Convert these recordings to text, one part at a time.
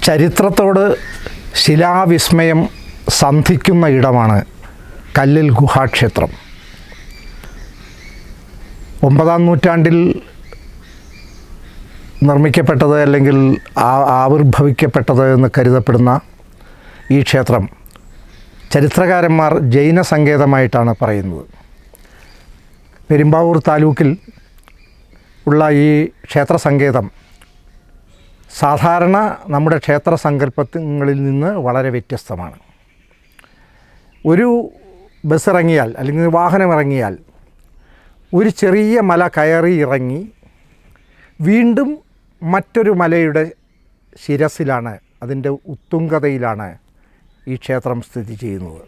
ചരിത്രത്തോട് ശിലാവിസ്മയം സന്ധിക്കുന്ന ഇടമാണ് കല്ലിൽ ഗുഹാക്ഷേത്രം. 9-ാം നൂറ്റാണ്ടിൽ നിർമ്മിക്കപ്പെട്ടത് അല്ലെങ്കിൽ ആവിർഭവിക്കപ്പെട്ടത് എന്ന് കരുതപ്പെടുന്ന ഈ ക്ഷേത്രം ചരിത്രകാരന്മാർ ജൈന സങ്കേതമായിട്ടാണ് പറയുന്നത്. പെരുമ്പാവൂർ താലൂക്കിൽ ഉള്ള ഈ ക്ഷേത്ര സങ്കേതം സാധാരണ നമ്മുടെ ക്ഷേത്ര സങ്കല്പങ്ങളിൽ നിന്ന് വളരെ വ്യത്യസ്തമാണ്. ഒരു ബസ് ഇറങ്ങിയാൽ അല്ലെങ്കിൽ വാഹനം ഇറങ്ങിയാൽ ഒരു ചെറിയ മല കയറി ഇറങ്ങി വീണ്ടും മറ്റൊരു മലയുടെ ശിരസിലാണ്, അതിൻ്റെ ഉത്തുംഗതയിലാണ് ഈ ക്ഷേത്രം സ്ഥിതി ചെയ്യുന്നത്.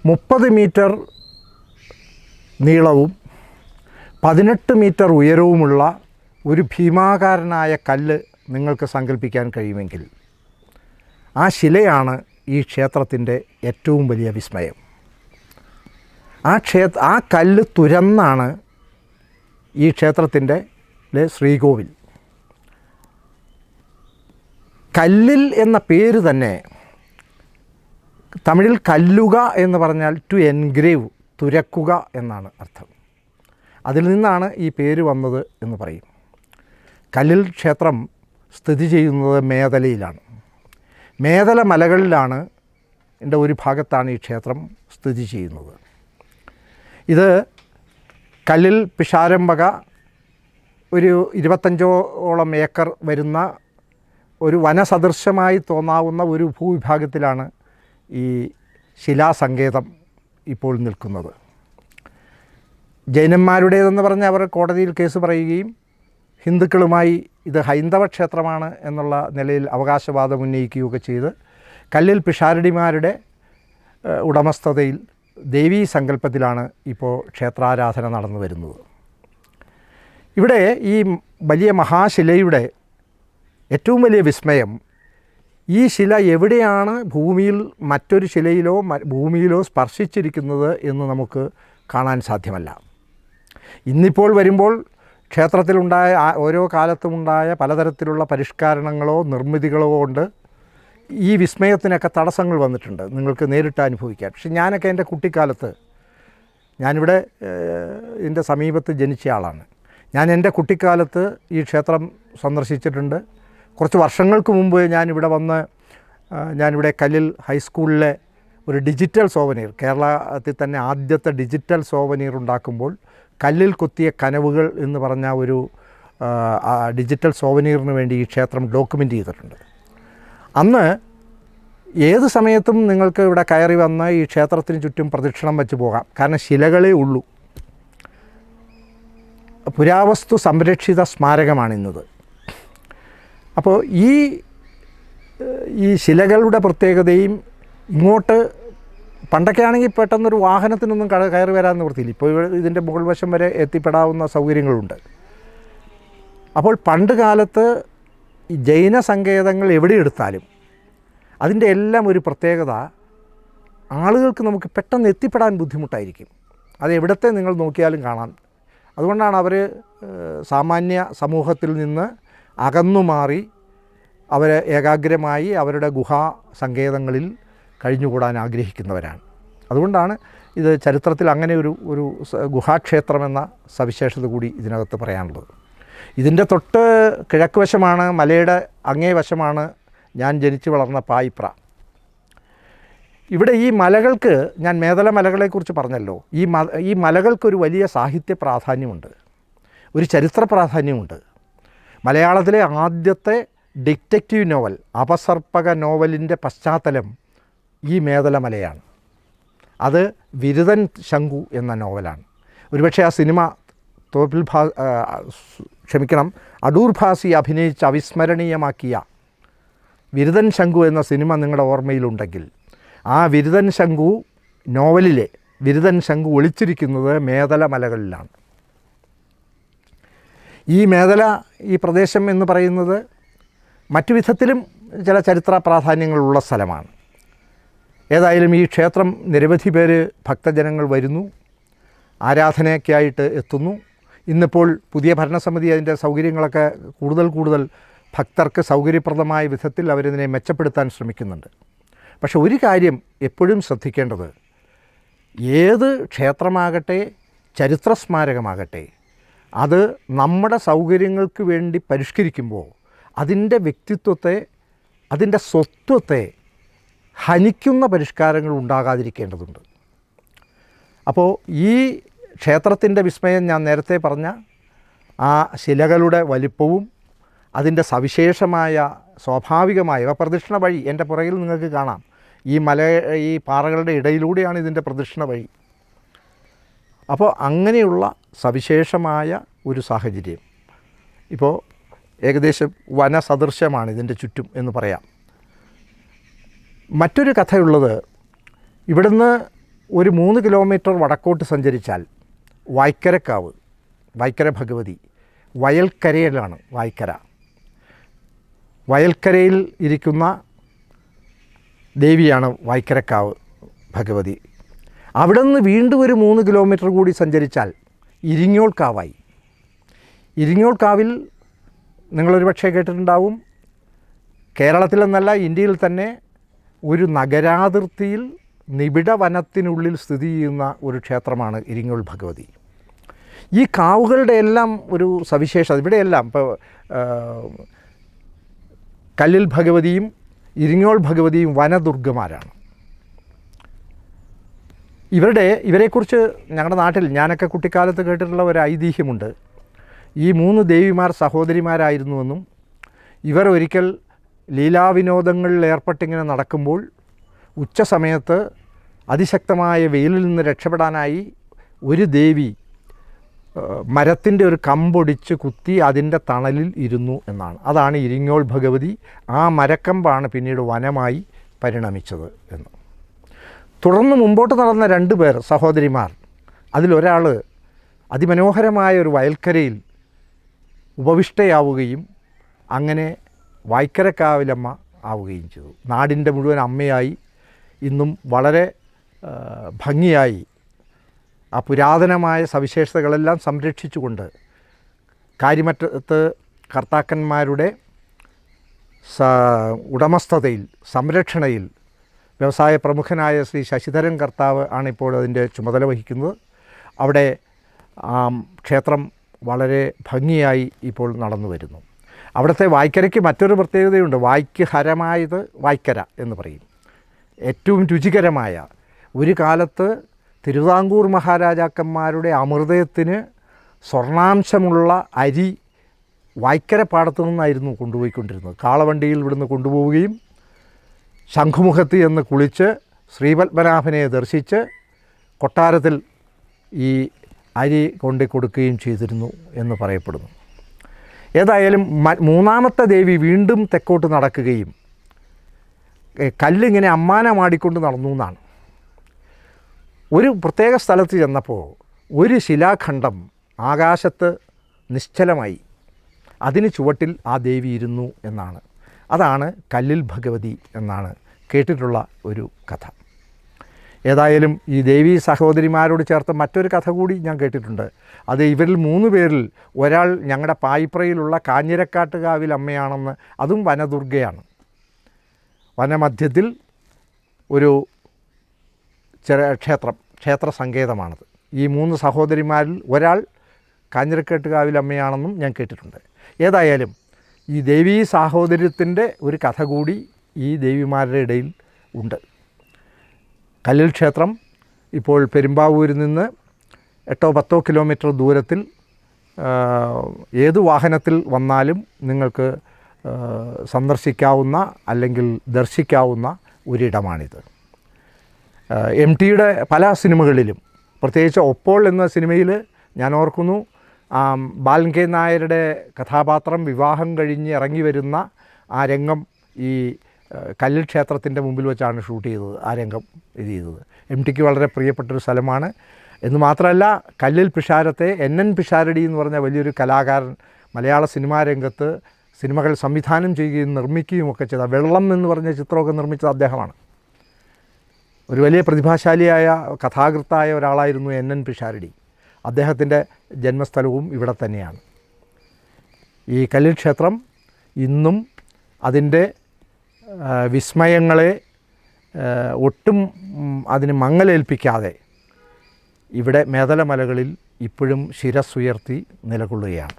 30 മീറ്റർ നീളവും 18 മീറ്റർ ഉയരവുമുള്ള ഒരു ഭീമാകാരനായ കല്ല് നിങ്ങൾക്ക് സങ്കല്പിക്കാൻ കഴിയുമെങ്കിൽ ആ ശിലയാണ് ഈ ക്ഷേത്രത്തിൻ്റെ ഏറ്റവും വലിയ വിസ്മയം. ആ കല്ല് തുരന്നാണ് ഈ ക്ഷേത്രത്തിൻ്റെ ശ്രീകോവിൽ. കല്ലിൽ എന്ന പേര് തന്നെ തമിഴിൽ കല്ലുക എന്ന് പറഞ്ഞാൽ ടു എൻഗ്രേവ്, തുരക്കുക എന്നാണ് അർത്ഥം. അതിൽ നിന്നാണ് ഈ പേര് വന്നത് എന്ന് പറയും. കല്ലിൽ ക്ഷേത്രം സ്ഥിതി ചെയ്യുന്നത് മേദലയിലാണ്. മേദല മലകളിലാണ് ഇതിൻ്റെ ഒരു ഭാഗത്താണ് ഈ ക്ഷേത്രം സ്ഥിതി ചെയ്യുന്നത്. ഇത് കല്ലിൽ പിഷാരംബക ഒരു 25ഓളം ഏക്കർ വരുന്ന ഒരു വനസദൃശമായി തോന്നാവുന്ന ഒരു ഭൂവിഭാഗത്തിലാണ് ഈ ശിലാസങ്കേതം ഇപ്പോൾ നിൽക്കുന്നത്. ജൈനന്മാരുടേതെന്ന് പറഞ്ഞ് അവർ കോടതിയിൽ കേസ് പറയുകയും ഹിന്ദുക്കളുമായി ഇത് ഹൈന്ദവ ക്ഷേത്രമാണ് എന്നുള്ള നിലയിൽ അവകാശവാദം ഉന്നയിക്കുകയൊക്കെ ചെയ്ത് കല്ലിൽ പിഷാരടിമാരുടെ ഉടമസ്ഥതയിൽ ദേവീ സങ്കല്പത്തിലാണ് ഇപ്പോൾ ക്ഷേത്രാരാധന നടന്നു വരുന്നത്. ഇവിടെ ഈ വലിയ മഹാശിലയുടെ ഏറ്റവും വലിയ വിസ്മയം, ഈ ശില എവിടെയാണ് ഭൂമിയിൽ മറ്റൊരു ശിലയിലോ ഭൂമിയിലോ സ്പർശിച്ചിരിക്കുന്നത് എന്ന് നമുക്ക് കാണാൻ സാധ്യമല്ല. ഇന്നിപ്പോൾ വരുമ്പോൾ ക്ഷേത്രത്തിലുണ്ടായ ഓരോ കാലത്തുമുണ്ടായ പലതരത്തിലുള്ള പരിഷ്കരണങ്ങളോ നിർമ്മിതികളോ കൊണ്ട് ഈ വിസ്മയത്തിനൊക്കെ തടസ്സങ്ങൾ വന്നിട്ടുണ്ട്, നിങ്ങൾക്ക് നേരിട്ട് അനുഭവിക്കാൻ. പക്ഷെ ഞാനൊക്കെ എൻ്റെ കുട്ടിക്കാലത്ത്, ഞാനിവിടെ ഇതിൻ്റെ സമീപത്ത് ജനിച്ച ആളാണ്. ഞാൻ എൻ്റെ കുട്ടിക്കാലത്ത് ഈ ക്ഷേത്രം സന്ദർശിച്ചിട്ടുണ്ട്. കുറച്ച് വർഷങ്ങൾക്ക് മുമ്പ് ഞാനിവിടെ കല്ലിൽ ഹൈസ്കൂളിലെ ഒരു ഡിജിറ്റൽ സോവനീർ, കേരളത്തിൽ തന്നെ ആദ്യത്തെ ഡിജിറ്റൽ സോവനീർ ഉണ്ടാക്കുമ്പോൾ കല്ലിൽ കൊത്തിയ കനവുകൾ എന്ന് പറഞ്ഞ ഒരു ഡിജിറ്റൽ സോവനീറിന് വേണ്ടി ഈ ക്ഷേത്രം ഡോക്യുമെൻ്റ് ചെയ്തിട്ടുണ്ട്. അന്ന് ഏത് സമയത്തും നിങ്ങൾക്ക് ഇവിടെ കയറി വന്ന് ഈ ക്ഷേത്രത്തിന് ചുറ്റും പ്രദക്ഷിണം വെച്ച് പോകാം, കാരണം ശിലകളേ ഉള്ളൂ. പുരാവസ്തു സംരക്ഷിത സ്മാരകമാണിന്നത്. അപ്പോൾ ഈ ശിലകളുടെ പ്രത്യേകതയും ഇങ്ങോട്ട് പണ്ടൊക്കെ ആണെങ്കിൽ പെട്ടെന്നൊരു വാഹനത്തിനൊന്നും കയറി വരാൻ നിവൃത്തിയില്ല. ഇപ്പോൾ ഇതിൻ്റെ മുകൾ വശം വരെ എത്തിപ്പെടാവുന്ന സൗകര്യങ്ങളുണ്ട്. അപ്പോൾ പണ്ട് കാലത്ത് ഈ ജൈന സങ്കേതങ്ങൾ എവിടെ എടുത്താലും അതിൻ്റെ എല്ലാം ഒരു പ്രത്യേകത, ആളുകൾക്ക് നമുക്ക് പെട്ടെന്ന് എത്തിപ്പെടാൻ ബുദ്ധിമുട്ടായിരിക്കും. അത് എവിടത്തെ നിങ്ങൾ നോക്കിയാലും കാണാം. അതുകൊണ്ടാണ് അവർ സാമാന്യ സമൂഹത്തിൽ നിന്ന് അകന്നുമാറി അവർ ഏകാഗ്രമായി അവരുടെ ഗുഹാ സങ്കേതങ്ങളിൽ കഴിഞ്ഞുകൂടാൻ ആഗ്രഹിക്കുന്നവരാണ്. അതുകൊണ്ടാണ് ഇത് ചരിത്രത്തിൽ അങ്ങനെ ഒരു ഗുഹാക്ഷേത്രമെന്ന സവിശേഷത കൂടി ഇതിനകത്ത് പറയാനുള്ളത്. ഇതിൻ്റെ തൊട്ട് കിഴക്ക് വശമാണ്, മലയുടെ അങ്ങേ വശമാണ് ഞാൻ ജനിച്ചു വളർന്ന പായിപ്ര. ഇവിടെ ഈ മലകൾക്ക്, ഞാൻ മേദല മലകളെക്കുറിച്ച് പറഞ്ഞല്ലോ, ഈ മലകൾക്കൊരു വലിയ സാഹിത്യ പ്രാധാന്യമുണ്ട്, ഒരു ചരിത്ര പ്രാധാന്യമുണ്ട്. മലയാളത്തിലെ ആദ്യത്തെ ഡിറ്റക്റ്റീവ് നോവൽ, അപസർപ്പക നോവലിൻ്റെ പശ്ചാത്തലം ഈ മേദല മലയാണ്. അത് വിരുതൻ ശങ്കു എന്ന നോവലാണ്. ഒരുപക്ഷെ ആ സിനിമ അടൂർ ഭാസി അഭിനയിച്ച് അവിസ്മരണീയമാക്കിയ വിരുതൻ ശങ്കു എന്ന സിനിമ നിങ്ങളുടെ ഓർമ്മയിലുണ്ടെങ്കിൽ, ആ വിരുതൻ ശങ്കു നോവലിലെ വിരുതൻ ശങ്കു ഒളിച്ചിരിക്കുന്നത് മേദല മലകളിലാണ്. ഈ മേദല, ഈ പ്രദേശം എന്ന് പറയുന്നത് മറ്റു വിധത്തിലും ചില ചരിത്ര പ്രാധാന്യങ്ങളുള്ള സ്ഥലമാണ്. ഏതായാലും ഈ ക്ഷേത്രം നിരവധി പേര് ഭക്തജനങ്ങൾ വരുന്നു, ആരാധനയ്ക്കായിട്ട് എത്തുന്നു. ഇന്നിപ്പോൾ പുതിയ ഭരണസമിതി അതിൻ്റെ സൗകര്യങ്ങളൊക്കെ കൂടുതൽ ഭക്തർക്ക് സൗകര്യപ്രദമായ വിധത്തിൽ അവരിതിനെ മെച്ചപ്പെടുത്താൻ ശ്രമിക്കുന്നുണ്ട്. പക്ഷെ ഒരു കാര്യം എപ്പോഴും ശ്രദ്ധിക്കേണ്ടത്, ഏത് ക്ഷേത്രമാകട്ടെ ചരിത്ര സ്മാരകമാകട്ടെ അത് നമ്മുടെ സൗകര്യങ്ങൾക്ക് വേണ്ടി പരിഷ്കരിക്കുമ്പോൾ അതിൻ്റെ വ്യക്തിത്വത്തെ, അതിൻ്റെ സ്വത്വത്തെ ഹനിക്കുന്ന പരിഷ്കാരങ്ങൾ ഉണ്ടാകാതിരിക്കേണ്ടതുണ്ട്. അപ്പോൾ ഈ ക്ഷേത്രത്തിൻ്റെ വിസ്മയം ഞാൻ നേരത്തെ പറഞ്ഞ ആ ശിലകളുടെ വലിപ്പവും അതിൻ്റെ സവിശേഷമായ സ്വാഭാവികമായ പ്രദക്ഷിണ വഴി എൻ്റെ പുറകിൽ നിങ്ങൾക്ക് കാണാം. ഈ പാറകളുടെ ഇടയിലൂടെയാണ് ഇതിൻ്റെ പ്രദക്ഷിണ വഴി. അപ്പോൾ അങ്ങനെയുള്ള സവിശേഷമായ ഒരു സാഹചര്യം ഇപ്പോൾ ഏകദേശം വനസദൃശ്യമാണ് ഇതിൻ്റെ ചുറ്റും എന്ന് പറയാം. മറ്റൊരു കഥയുള്ളത്, ഇവിടുന്ന് ഒരു 3 കിലോമീറ്റർ വടക്കോട്ട് സഞ്ചരിച്ചാൽ വായ്ക്കരക്കാവ്, വായ്ക്കര ഭഗവതി, വയൽക്കരയിലാണ് വായ്ക്കര. വയൽക്കരയിൽ ഇരിക്കുന്ന ദേവിയാണ് വായ്ക്കരക്കാവ് ഭഗവതി. അവിടെ നിന്ന് വീണ്ടും ഒരു 3 കിലോമീറ്റർ കൂടി സഞ്ചരിച്ചാൽ ഇരിങ്ങോൾ കാവായി. ഇരിങ്ങോൾ കാവിൽ നിങ്ങളൊരു പക്ഷേ കേട്ടിട്ടുണ്ടാവും, കേരളത്തിലെന്നല്ല ഇന്ത്യയിൽ തന്നെ ഒരു നഗരാതിർത്തിയിൽ നിബിഡ വനത്തിനുള്ളിൽ സ്ഥിതി ചെയ്യുന്ന ഒരു ക്ഷേത്രമാണ് ഇരിങ്ങോൾ ഭഗവതി. ഈ കാവുകളുടെ എല്ലാം ഒരു സവിശേഷത, ഇവിടെയെല്ലാം ഇപ്പോൾ കല്ലിൽ ഭഗവതിയും ഇരിങ്ങോൾ ഭഗവതിയും വനദുർഗമാരാണ്. ഇവരെക്കുറിച്ച് ഞങ്ങളുടെ നാട്ടിൽ ഞാനൊക്കെ കുട്ടിക്കാലത്ത് കേട്ടിട്ടുള്ള ഒരു ഐതിഹ്യമുണ്ട്. ഈ 3 ദേവിമാർ സഹോദരിമാരായിരുന്നുവെന്നും ഇവർ ഒരിക്കൽ ലീലാവിനോദങ്ങളിൽ ഏർപ്പെട്ടിങ്ങനെ നടക്കുമ്പോൾ ഉച്ച സമയത്ത് അതിശക്തമായ വെയിലിൽ നിന്ന് രക്ഷപ്പെടാനായി ഒരു ദേവി മരത്തിൻ്റെ ഒരു കമ്പൊടിച്ച് കുത്തി അതിൻ്റെ തണലിൽ ഇരുന്നു എന്നാണ്. അതാണ് ഇരിങ്ങോൾ ഭഗവതി. ആ മരക്കമ്പാണ് പിന്നീട് വനമായി പരിണമിച്ചത് എന്ന്. തുടർന്ന് മുമ്പോട്ട് നടന്ന 2 പേർ സഹോദരിമാർ, അതിലൊരാൾ അതിമനോഹരമായ ഒരു വയൽക്കരയിൽ ഉപവിഷ്ടയാവുകയും അങ്ങനെ വായ്ക്കരക്കാവിലമ്മ ആവുകയും ചെയ്തു. നാടിൻ്റെ മുഴുവൻ അമ്മയായി ഇന്നും വളരെ ഭംഗിയായി ആ പുരാതനമായ സവിശേഷതകളെല്ലാം സംരക്ഷിച്ചുകൊണ്ട് കാര്യമറ്റത്ത് കർത്താക്കന്മാരുടെ ഉടമസ്ഥതയിൽ സംരക്ഷണയിൽ വ്യവസായ പ്രമുഖനായ ശ്രീ ശശിധരൻ കർത്താവ് ആണിപ്പോൾ അതിൻ്റെ ചുമതല വഹിക്കുന്നത്. അവിടെ ക്ഷേത്രം വളരെ ഭംഗിയായി ഇപ്പോൾ നടന്നു വരുന്നു. അവിടുത്തെ വായ്ക്കരയ്ക്ക് മറ്റൊരു പ്രത്യേകതയുണ്ട്. വായ്ക്ക് ഹരമായത് വായ്ക്കര എന്ന് പറയും. ഏറ്റവും രുചികരമായ, ഒരു കാലത്ത് തിരുവിതാംകൂർ മഹാരാജാക്കന്മാരുടെ അമൃതത്തിന് സ്വർണാംശമുള്ള അരി വായ്ക്കര പാടത്തു നിന്നായിരുന്നു കൊണ്ടുപോയിക്കൊണ്ടിരുന്നത്. കാളവണ്ടിയിൽ ഇവിടുന്ന് കൊണ്ടുപോവുകയും ശംഖുമുഖത്ത് എന്ന് കുളിച്ച് ശ്രീപത്മനാഭനെ ദർശിച്ച് കൊട്ടാരത്തിൽ ഈ അരി കൊണ്ടു കൊടുക്കുകയും ചെയ്തിരുന്നു എന്ന് പറയപ്പെടുന്നു. ഏതായാലും 3ാമത്തെ ദേവി വീണ്ടും തെക്കോട്ട് നടക്കുകയും കല്ലിങ്ങനെ അമ്മാനമാടിക്കൊണ്ട് നടന്നു എന്നാണ്. ഒരു പ്രത്യേക സ്ഥലത്ത് ചെന്നപ്പോൾ ഒരു ശിലാഖണ്ഡം ആകാശത്ത് നിശ്ചലമായി, അതിന് ചുവട്ടിൽ ആ ദേവി ഇരുന്നു എന്നാണ്. അതാണ് കല്ലിൽ ഭഗവതി എന്നാണ് കേട്ടിട്ടുള്ള ഒരു കഥ. ഏതായാലും ഈ ദേവി സഹോദരിമാരോട് ചേർത്ത് മറ്റൊരു കഥ കൂടി ഞാൻ കേട്ടിട്ടുണ്ട്. അത് ഇവരിൽ 3 പേരിൽ ഒരാൾ ഞങ്ങളുടെ പായിപ്രയിലുള്ള കാഞ്ഞിരക്കാട്ടുകാവിൽ അമ്മയാണെന്ന്. അതും വനദുർഗയാണ്. വനമധ്യത്തിൽ ഒരു ക്ഷേത്ര സങ്കേതമാണത്. ഈ 3 സഹോദരിമാരിൽ ഒരാൾ കാഞ്ഞിരക്കാട്ടുകാവിൽ അമ്മയാണെന്നും ഞാൻ കേട്ടിട്ടുണ്ട്. ഏതായാലും ഈ ദേവീ സാഹോദര്യത്തിൻ്റെ ഒരു കഥ കൂടി ഈ ദേവിമാരുടെ ഇടയിൽ ഉണ്ട്. കല്ലിൽ ക്ഷേത്രം ഇപ്പോൾ പെരുമ്പാവൂരിൽ നിന്ന് 8-10 കിലോമീറ്റർ ദൂരത്തിൽ ഏത് വാഹനത്തിൽ വന്നാലും നിങ്ങൾക്ക് സന്ദർശിക്കാവുന്ന അല്ലെങ്കിൽ ദർശിക്കാവുന്ന ഒരിടമാണിത്. MTയുടെ പല സിനിമകളിലും, പ്രത്യേകിച്ച് ഒപ്പോൾ എന്ന സിനിമയിൽ ഞാൻ ഓർക്കുന്നു, ബാലൻ കെ നായരുടെ കഥാപാത്രം വിവാഹം കഴിഞ്ഞ് ഇറങ്ങി വരുന്ന ആ രംഗം ഈ കല്ലിൽ ക്ഷേത്രത്തിൻ്റെ മുമ്പിൽ വെച്ചാണ് ഷൂട്ട് ചെയ്തത്. ആ രംഗം ഇത് ചെയ്തത് MTക്ക് വളരെ പ്രിയപ്പെട്ടൊരു സ്ഥലമാണ്. എന്ന് മാത്രമല്ല, കല്ലിൽ പിഷാരത്തെ NN പിഷാരടി എന്ന് പറഞ്ഞ വലിയൊരു കലാകാരൻ മലയാള സിനിമാ രംഗത്ത് സിനിമകൾ സംവിധാനം ചെയ്യുകയും നിർമ്മിക്കുകയും ഒക്കെ ചെയ്ത വെള്ളം എന്ന് പറഞ്ഞ ചിത്രമൊക്കെ നിർമ്മിച്ചത് അദ്ദേഹമാണ്. ഒരു വലിയ പ്രതിഭാശാലിയായ കഥാകൃത്തായ ഒരാളായിരുന്നു NN പിഷാരടി. അദ്ദേഹത്തിൻ്റെ ജന്മസ്ഥലവും ഇവിടെ തന്നെയാണ്. ഈ കല്ലിൽ ക്ഷേത്രം ഇന്നും അതിൻ്റെ വിസ്മയങ്ങളെ ഒട്ടും അതിന് മങ്ങലേൽപ്പിക്കാതെ ഇവിടെ മേദല മലകളിൽ ഇപ്പോഴും ശിരസ്സുയർത്തി നിലകൊള്ളുകയാണ്.